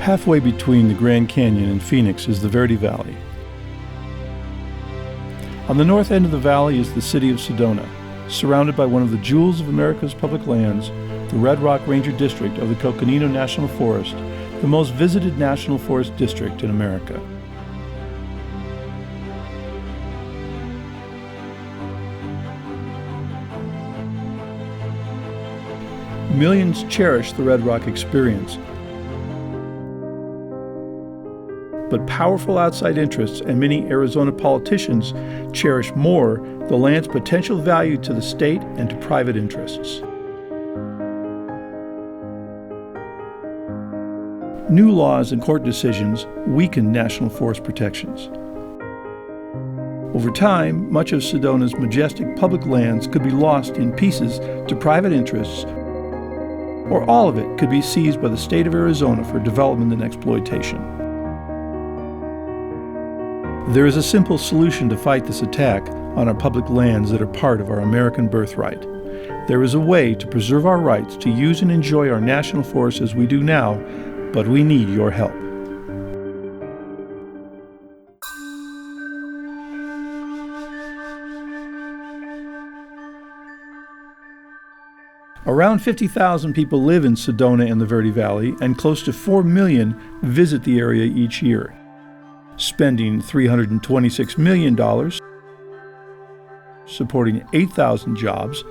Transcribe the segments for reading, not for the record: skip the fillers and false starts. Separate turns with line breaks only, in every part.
Halfway between the Grand Canyon and Phoenix is the Verde Valley. On the north end of the valley is the city of Sedona, surrounded by one of the jewels of America's public lands, the Red Rock Ranger District of the Coconino National Forest, the most visited national forest district in America. Millions cherish the Red Rock experience, but powerful outside interests and many Arizona politicians cherish more the land's potential value to the state and to private interests. New laws and court decisions weaken national forest protections. Over time, much of Sedona's majestic public lands could be lost in pieces to private interests, or all of it could be seized by the state of Arizona for development and exploitation. There is a simple solution to fight this attack on our public lands that are part of our American birthright. There is a way to preserve our rights to use and enjoy our national forests as we do now, but we need your help. Around 50,000 people live in Sedona and the Verde Valley, and close to 4 million visit the area each year, spending $326 million, supporting 8,000 jobs,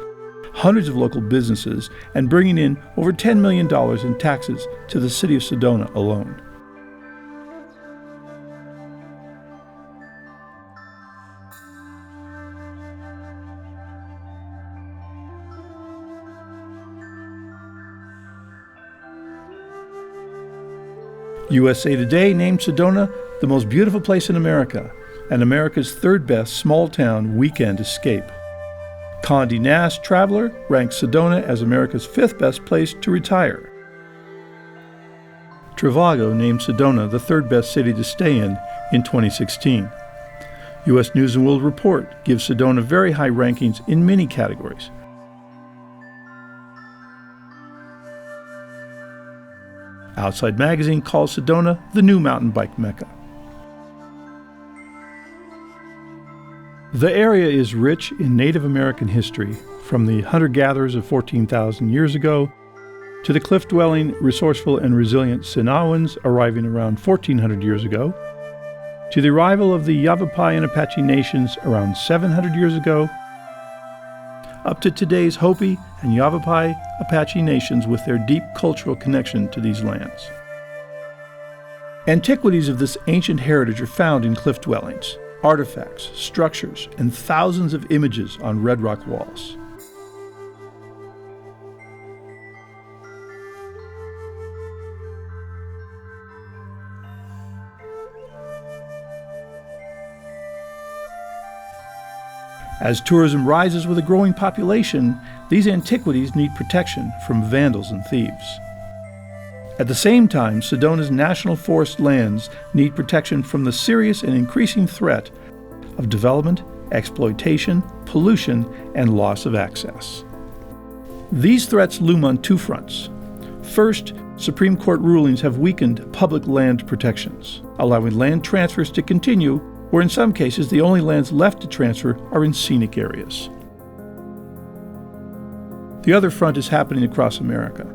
hundreds of local businesses, and bringing in over $10 million in taxes to the city of Sedona alone. USA Today named Sedona the most beautiful place in America and America's third best small-town weekend escape. Condé Nast Traveler ranks Sedona as America's fifth best place to retire. Trivago named Sedona the third best city to stay in 2016. U.S. News & World Report gives Sedona very high rankings in many categories. Outside Magazine calls Sedona the new mountain bike mecca. The area is rich in Native American history, from the hunter-gatherers of 14,000 years ago to the cliff-dwelling, resourceful, and resilient Sinawans arriving around 1,400 years ago, to the arrival of the Yavapai and Apache nations around 700 years ago, up to today's Hopi and Yavapai Apache nations with their deep cultural connection to these lands. Antiquities of this ancient heritage are found in cliff dwellings, artifacts, structures, and thousands of images on red rock walls. As tourism rises with a growing population, these antiquities need protection from vandals and thieves. At the same time, Sedona's national forest lands need protection from the serious and increasing threat of development, exploitation, pollution, and loss of access. These threats loom on two fronts. First, Supreme Court rulings have weakened public land protections, allowing land transfers to continue, where in some cases the only lands left to transfer are in scenic areas. The other front is happening across America.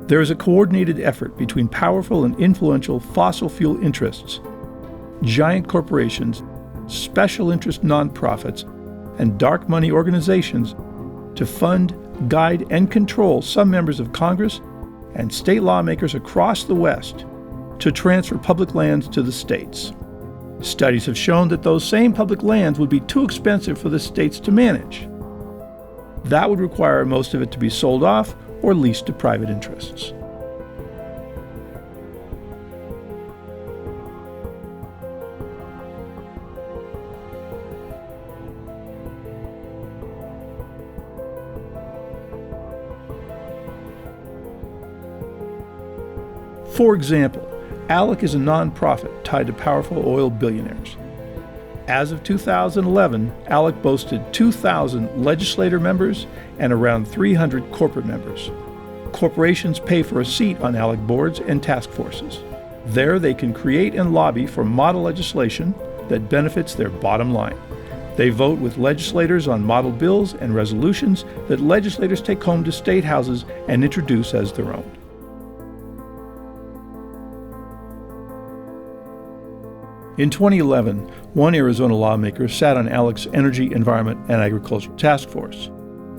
There is a coordinated effort between powerful and influential fossil fuel interests, giant corporations, special interest nonprofits, and dark money organizations to fund, guide, and control some members of Congress and state lawmakers across the West to transfer public lands to the states. Studies have shown that those same public lands would be too expensive for the states to manage. That would require most of it to be sold off or leased to private interests. For example, ALEC is a nonprofit tied to powerful oil billionaires. As of 2011, ALEC boasted 2,000 legislator members and around 300 corporate members. Corporations pay for a seat on ALEC boards and task forces. There they can create and lobby for model legislation that benefits their bottom line. They vote with legislators on model bills and resolutions that legislators take home to state houses and introduce as their own. In 2011, one Arizona lawmaker sat on ALEC's Energy, Environment, and Agriculture Task Force.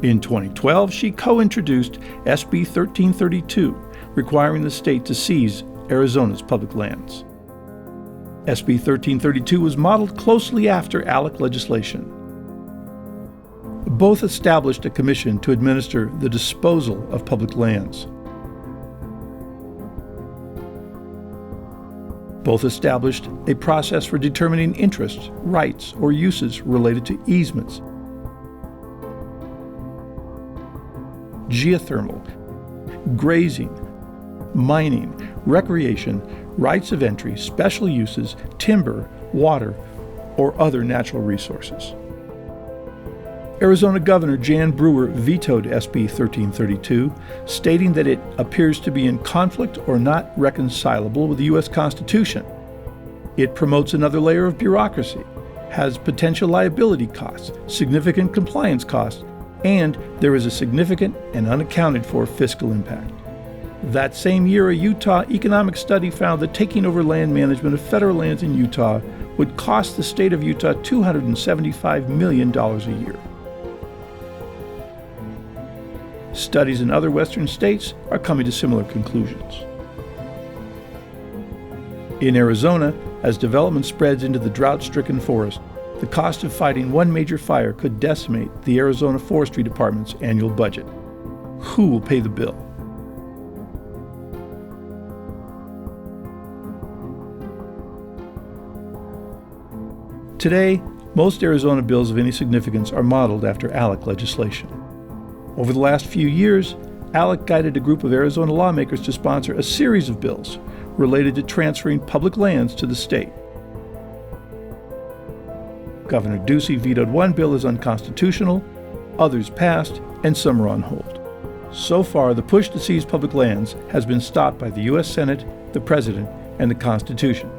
In 2012, she co-introduced SB 1332, requiring the state to seize Arizona's public lands. SB 1332 was modeled closely after ALEC legislation. Both established a commission to administer the disposal of public lands. Both established a process for determining interests, rights, or uses related to easements, geothermal, grazing, mining, recreation, rights of entry, special uses, timber, water, or other natural resources. Arizona Governor Jan Brewer vetoed SB 1332, stating that it appears to be in conflict or not reconcilable with the U.S. Constitution. It promotes another layer of bureaucracy, has potential liability costs, significant compliance costs, and there is a significant and unaccounted for fiscal impact. That same year, a Utah economic study found that taking over land management of federal lands in Utah would cost the state of Utah $275 million a year. Studies in other western states are coming to similar conclusions. In Arizona, as development spreads into the drought-stricken forest, the cost of fighting one major fire could decimate the Arizona Forestry Department's annual budget. Who will pay the bill? Today, most Arizona bills of any significance are modeled after ALEC legislation. Over the last few years, ALEC guided a group of Arizona lawmakers to sponsor a series of bills related to transferring public lands to the state. Governor Ducey vetoed one bill as unconstitutional, others passed, and some are on hold. So far, the push to seize public lands has been stopped by the U.S. Senate, the President, and the Constitution.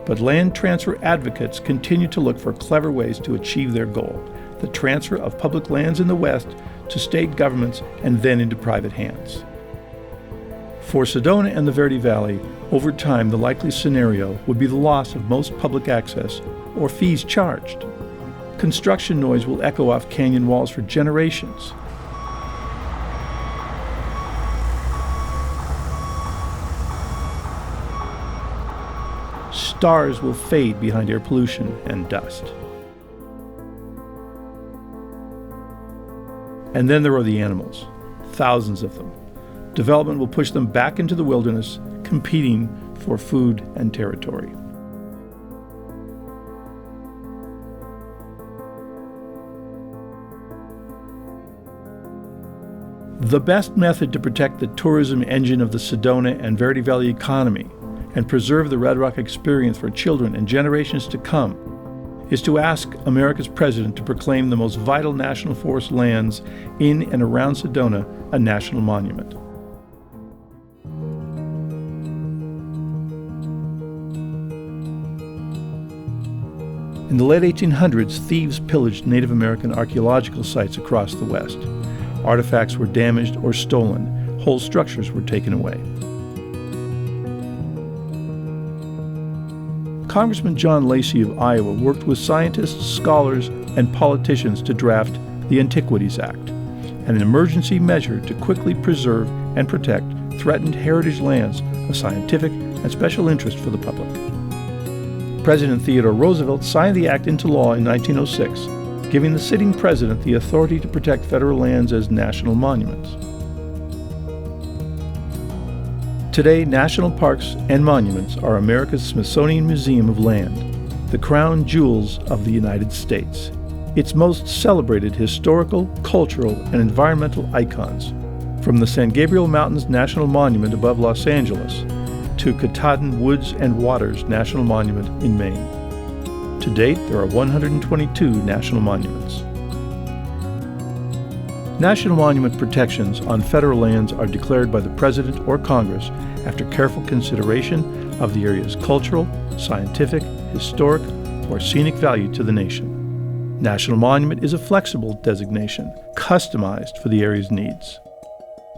But land transfer advocates continue to look for clever ways to achieve their goal, the transfer of public lands in the West to state governments and then into private hands. For Sedona and the Verde Valley, over time the likely scenario would be the loss of most public access or fees charged. Construction noise will echo off canyon walls for generations. Stars will fade behind air pollution and dust. And then there are the animals, thousands of them. Development will push them back into the wilderness, competing for food and territory. The best method to protect the tourism engine of the Sedona and Verde Valley economy and preserve the Red Rock experience for children and generations to come is to ask America's president to proclaim the most vital national forest lands in and around Sedona a national monument. In the late 1800s, thieves pillaged Native American archaeological sites across the West. Artifacts were damaged or stolen. Whole structures were taken away. Congressman John Lacey of Iowa worked with scientists, scholars, and politicians to draft the Antiquities Act, an emergency measure to quickly preserve and protect threatened heritage lands of scientific and special interest for the public. President Theodore Roosevelt signed the act into law in 1906, giving the sitting president the authority to protect federal lands as national monuments. Today, national parks and monuments are America's Smithsonian Museum of Land, the crown jewels of the United States, its most celebrated historical, cultural, and environmental icons, from the San Gabriel Mountains National Monument above Los Angeles to Katahdin Woods and Waters National Monument in Maine. To date, there are 122 national monuments. National monument protections on federal lands are declared by the President or Congress after careful consideration of the area's cultural, scientific, historic, or scenic value to the nation. National Monument is a flexible designation, customized for the area's needs.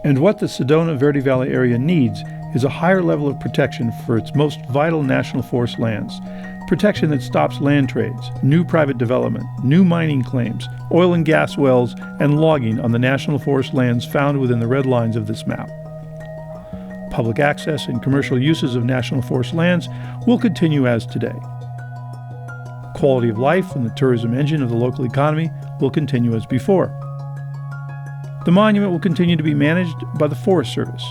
And what the Sedona Verde Valley area needs is a higher level of protection for its most vital national forest lands, protection that stops land trades, new private development, new mining claims, oil and gas wells, and logging on the national forest lands found within the red lines of this map. Public access and commercial uses of national forest lands will continue as today. Quality of life and the tourism engine of the local economy will continue as before. The monument will continue to be managed by the Forest Service.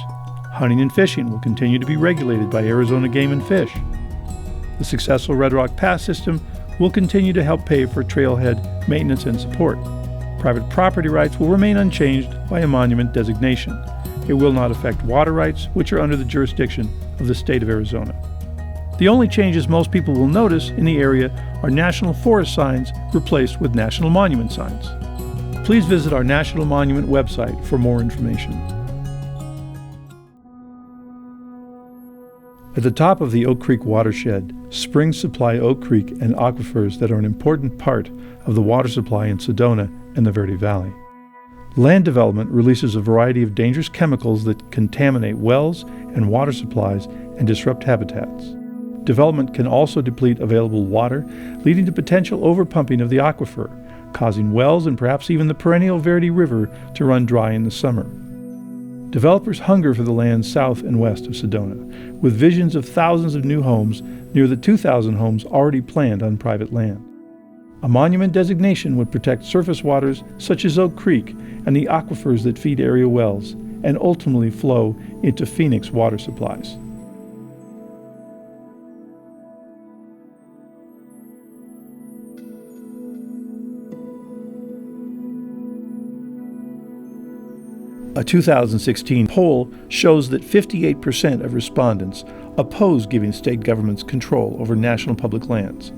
Hunting and fishing will continue to be regulated by Arizona Game and Fish. The successful Red Rock Pass system will continue to help pay for trailhead maintenance and support. Private property rights will remain unchanged by a monument designation. It will not affect water rights, which are under the jurisdiction of the state of Arizona. The only changes most people will notice in the area are national forest signs replaced with national monument signs. Please visit our National Monument website for more information. At the top of the Oak Creek watershed, springs supply Oak Creek and aquifers that are an important part of the water supply in Sedona and the Verde Valley. Land development releases a variety of dangerous chemicals that contaminate wells and water supplies and disrupt habitats. Development can also deplete available water, leading to potential overpumping of the aquifer, causing wells and perhaps even the perennial Verde River to run dry in the summer. Developers hunger for the lands south and west of Sedona, with visions of thousands of new homes near the 2,000 homes already planned on private land. A monument designation would protect surface waters such as Oak Creek and the aquifers that feed area wells and ultimately flow into Phoenix water supplies. A 2016 poll shows that 58% of respondents oppose giving state governments control over national public lands,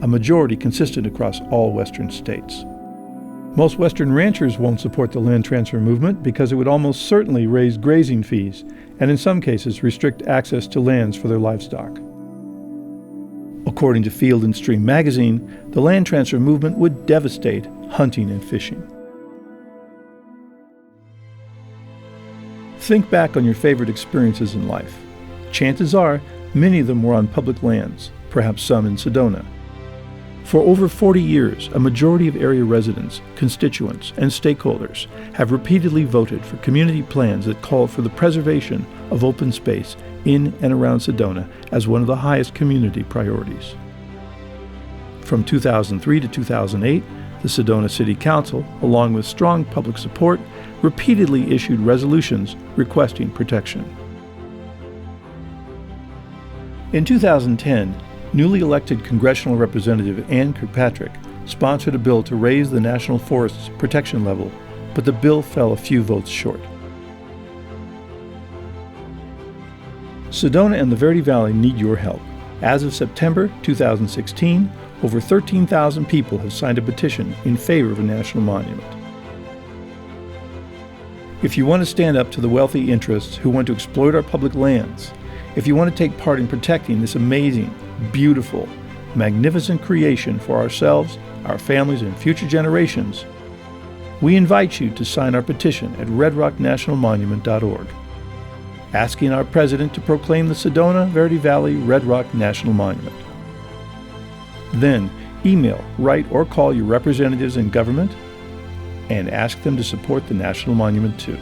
a majority consistent across all western states. Most western ranchers won't support the land transfer movement because it would almost certainly raise grazing fees and in some cases restrict access to lands for their livestock. According to Field and Stream magazine, the land transfer movement would devastate hunting and fishing. Think back on your favorite experiences in life. Chances are, many of them were on public lands, perhaps some in Sedona. For over 40 years, a majority of area residents, constituents, and stakeholders have repeatedly voted for community plans that call for the preservation of open space in and around Sedona as one of the highest community priorities. From 2003 to 2008, the Sedona City Council, along with strong public support, repeatedly issued resolutions requesting protection. In 2010, newly elected congressional representative Ann Kirkpatrick sponsored a bill to raise the National Forest's protection level, but the bill fell a few votes short. Sedona and the Verde Valley need your help. As of September 2016, over 13,000 people have signed a petition in favor of a national monument. If you want to stand up to the wealthy interests who want to exploit our public lands, if you want to take part in protecting this amazing, beautiful, magnificent creation for ourselves, our families, and future generations, we invite you to sign our petition at redrocknationalmonument.org, asking our president to proclaim the Sedona Verde Valley Red Rock National Monument. Then, email, write, or call your representatives in government and ask them to support the National Monument too.